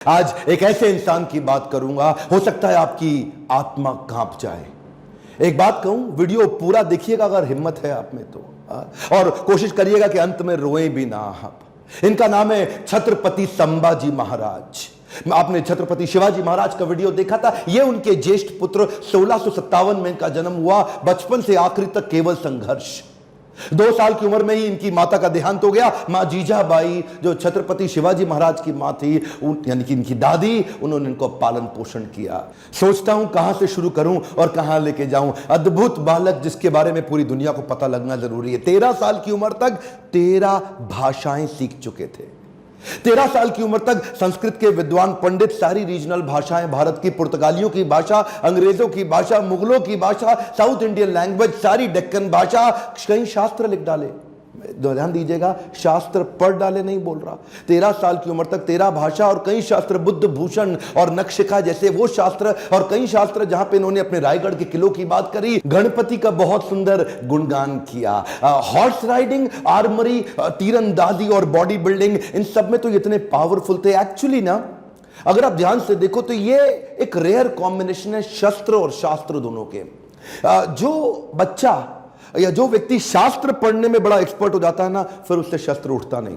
आज एक ऐसे इंसान की बात करूंगा, हो सकता है आपकी आत्मा कांप जाए। एक बात कहूं, वीडियो पूरा देखिएगा अगर हिम्मत है आप में तो, और कोशिश करिएगा कि अंत में रोए भी ना आप। इनका नाम है छत्रपति संभाजी महाराज। आपने छत्रपति शिवाजी महाराज का वीडियो देखा था। यह उनके ज्येष्ठ पुत्र 1657 में इनका जन्म हुआ। बचपन से आखिरी तक केवल संघर्ष। 2 साल की उम्र में ही इनकी माता का देहांत हो गया। मां जीजाबाई, जो छत्रपति शिवाजी महाराज की मां थी, यानी कि इनकी दादी, उन्होंने इनको पालन पोषण किया। सोचता हूं कहां से शुरू करूं और कहां लेके जाऊं। अद्भुत बालक जिसके बारे में पूरी दुनिया को पता लगना जरूरी है। 13 साल की उम्र तक 13 भाषाएं सीख चुके थे। 13 साल की उम्र तक संस्कृत के विद्वान पंडित सारी रीजनल भाषाएं, भारत की पुर्तगालियों की भाषा, अंग्रेजों की भाषा, मुगलों की भाषा, साउथ इंडियन लैंग्वेज, सारी डेक्कन भाषा, कई शास्त्र लिख डाले। ध्यान दीजिएगा, शास्त्र पढ़ डाले नहीं बोल रहा। 13 साल की उम्र तक 13 भाषा और कई शास्त्र, बुद्ध भूषण और नक्शिका जैसे वो शास्त्र, और कई शास्त्र जहां पे इन्होंने अपने रायगढ़ के किलों की बात करी, गणपति का बहुत सुंदर गुणगान किया। हॉर्स राइडिंग, आर्मरी, तीरंदाजी और बॉडी बिल्डिंग, इन सब में तो इतने पावरफुल थे। एक्चुअली ना, अगर आप ध्यान से देखो तो ये एक रेयर कॉम्बिनेशन है, शस्त्र और शास्त्र दोनों के। जो बच्चा या जो व्यक्ति शास्त्र पढ़ने में बड़ा एक्सपर्ट हो जाता है ना, फिर उससे शस्त्र उठता नहीं,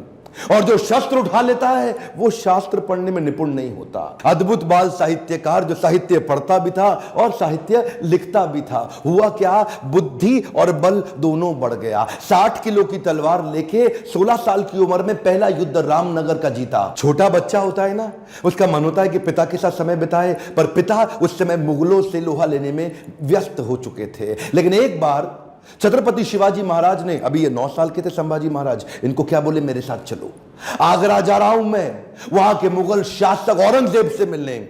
और जो शस्त्र उठा लेता है वो शास्त्र पढ़ने में निपुण नहीं होता। अद्भुत बाल साहित्यकार, जो साहित्य पढ़ता भी था और साहित्य लिखता भी था। हुआ क्या, बुद्धि और बल दोनों बढ़ गया। 60 किलो की तलवार लेके 16 साल की उम्र में पहला युद्ध रामनगर का जीता। छोटा बच्चा होता है ना, उसका मन होता है कि पिता के साथ समय बिताए, पर पिता उस समय मुगलों से लोहा लेने में व्यस्त हो चुके थे। लेकिन एक बार छत्रपति शिवाजी महाराज ने, अभी ये 9 साल के थे संभाजी महाराज, इनको क्या बोले, मेरे साथ चलो, आगरा जा रहा हूं मैं, वहां के मुगल शासक औरंगजेब से मिलने।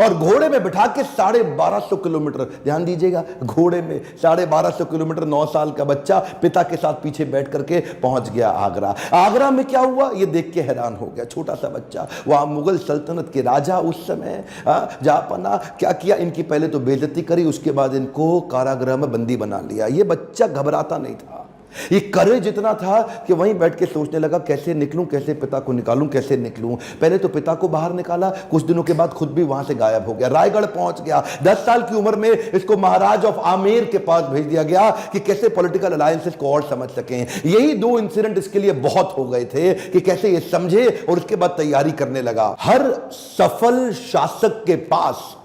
और घोड़े में बिठा के 1250 किलोमीटर, ध्यान दीजिएगा, घोड़े में 1250 किलोमीटर 9 साल का बच्चा पिता के साथ पीछे बैठ करके पहुंच गया आगरा। आगरा में क्या हुआ ये देख के हैरान हो गया। छोटा सा बच्चा, वहां मुगल सल्तनत के राजा उस समय जापना, क्या किया, इनकी पहले तो बेइज्जती करी, उसके बाद इनको कारागृह में बंदी बना लिया। ये बच्चा घबराता नहीं था, ये करेज इतना था कि वहीं बैठ के सोचने लगा, कैसे निकलूं, कैसे पिता को निकालूं, कैसे निकलूं। पहले तो पिता को बाहर निकाला, कुछ दिनों के बाद खुद भी वहां से गायब हो गया, रायगढ़ पहुंच गया। 10 साल की उम्र में इसको महाराज ऑफ आमेर के पास भेज दिया गया कि कैसे पॉलिटिकल अलायंसेस को और समझ सकें। यही 2 इंसिडेंट इसके लिए बहुत हो गए थे कि कैसे ये समझे, और उसके बाद तैयारी करने लगा। हर सफल शासक के पास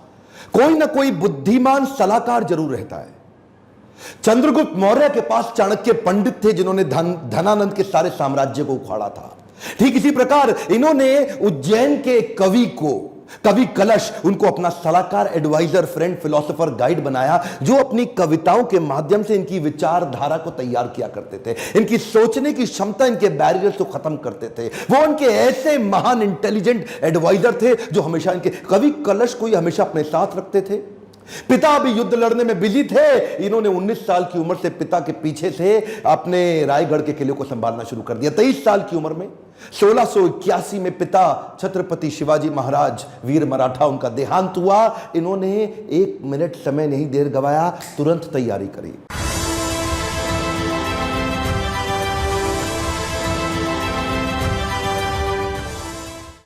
कोई ना कोई बुद्धिमान सलाहकार जरूर रहता है। चंद्रगुप्त मौर्य के पास चाणक्य पंडित थे, जिन्होंने धनानंद के सारे साम्राज्य को उखाड़ा था। ठीक इसी प्रकार इन्होंने उज्जैन के कवि कलश, उनको अपना सलाहकार, एडवाइजर, फ्रेंड, फिलोसोफर, गाइड बनाया, जो अपनी कविताओं के माध्यम से इनकी विचारधारा को तैयार किया करते थे। इनकी सोचने की क्षमता, इनके बैरियर्स को खत्म करते थे। वो उनके ऐसे महान इंटेलिजेंट एडवाइजर थे जो हमेशा इनके, कवि कलश को हमेशा अपने साथ रखते थे। पिता भी युद्ध लड़ने में बिजी थे, इन्होंने 19 साल की उम्र से पिता के पीछे से अपने रायगढ़ के किले को संभालना शुरू कर दिया। 23 साल की उम्र में 1681 में पिता छत्रपति शिवाजी महाराज, वीर मराठा, उनका देहांत हुआ। इन्होंने 1 मिनट समय नहीं देर गवाया, तुरंत तैयारी करी।